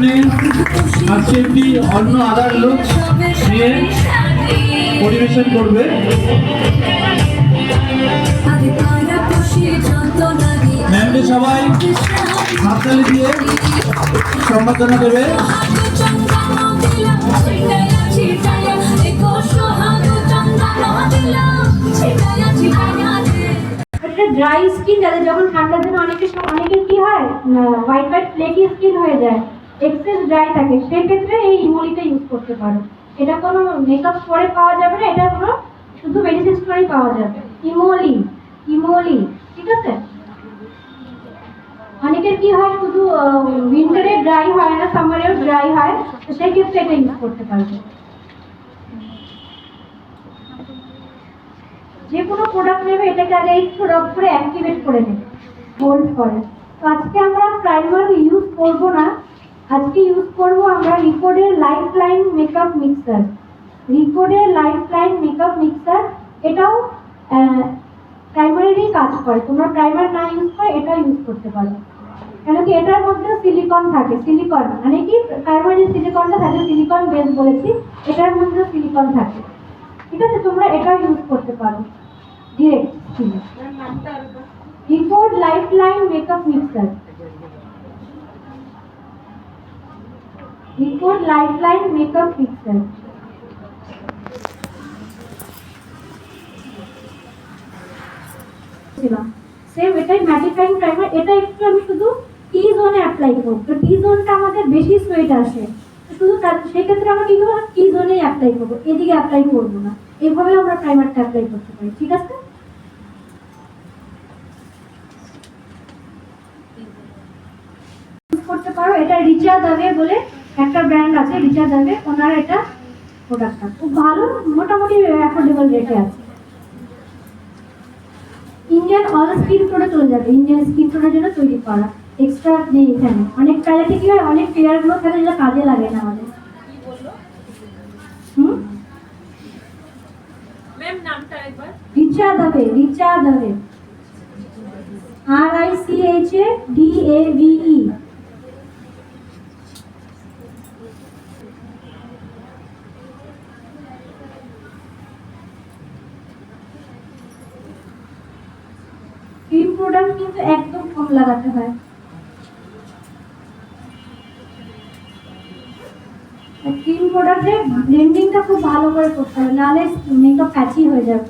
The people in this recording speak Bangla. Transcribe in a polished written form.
সামনে আজকে একটি অন্য আদার লুক নিয়ে পরিবেশন করবে। ম্যামকে সবাই হাততালি দিয়ে সম্বর্ধনা দেবে। ড্রাই স্কিন যাদের যখন ঠান্ডার দিনে অনেকের কি হয় হোয়াইট ফ্লেকি স্কিন হয়ে যায়, এক্সেস ড্রাই থাকে, সেক্ষেত্রে এই ইমোলিটা ইউজ করতে পারো। এটা কোনো মেকআপ স্টোরে পাওয়া যাবে না, এটা কোনো শুধু মেডিসিন স্টোরেই পাওয়া যাবে। ইমোলি ঠিক আছে। অনেকের কি হয় শুধু উইন্টারে ড্রাই হয় না, সামারেও ড্রাই হয়, তো সেক্ষেত্রে এটা ইউজ করতে পারবে। যে কোনো প্রোডাক্ট নেবে এটাকে আগে একটু রব করে অ্যাক্টিভেট করে নেবে, হোল্ড করে। তো আজকে আমরা প্রাইমার ইউজ করব না, আজকে ইউজ করব আমরা রিকোডের লাইফলাইন মেকআপ মিক্সার। রিকোডের লাইফলাইন মেকআপ মিক্সার এটাও প্রাইমারেরই কাজ করে, তোমরা প্রাইমার না ইউজ করে এটা ইউজ করতে পারো। কেন কি এটার মধ্যে সিলিকন থাকে, সিলিকন মানে কি প্রাইমারি সিলিকনটা থাকে, সিলিকন বেস বলেছি, এটার মধ্যে সিলিকন থাকে, ঠিক আছে। তোমরা এটা ইউজ করতে পারো ডিরেক্ট স্কিনে। Recode lifeline makeup mixer, Recode lifeline makeup mixer. Same এটাই ম্যাটিফাইং প্রাইমার। এটা একটু আমি শুধু টি জোনে অ্যাপ্লাই করব, তো টি জোনটা আমাদের বেশি সোয়েট আসে, শুধু সেই ক্ষেত্রে আমরা কি করবো, টি জোনেই অ্যাপ্লাই করবো, এদিকে অ্যাপ্লাই করবো না। এইভাবে আমরা প্রাইমারটা অ্যাপ্লাই করতে পারি, ঠিক আছে। করতে পারো এটা রিচা দাবে বলে একটা ব্র্যান্ড আছে, রিচা দাবে, ওনার এটা প্রোডাক্টটা খুব ভালো, মোটামুটি অ্যাফোর্ডেবল রেটে আছে। ইন্ডিয়ান অল স্কিন টোনে চলে যাবে, ইন্ডিয়ান স্কিন টোনের জন্য তৈরি করা, এক্সট্রা নেই এখানে। অনেক প্রাইজে কি হয়, অনেক ফেয়ারগুলো থাকে যেটা কাজে লাগে না আমাদের। Richa Dave, Richa Dave, RICHADAVE। Cream product কিন্তু একদম কম লাগাতে হয়, ক্রিম প্রোডাক্টে ব্লেন্ডিংটা খুব ভালো করে করতে হবে, নাহলে মেকআপ প্যাচি হয়ে যাবে।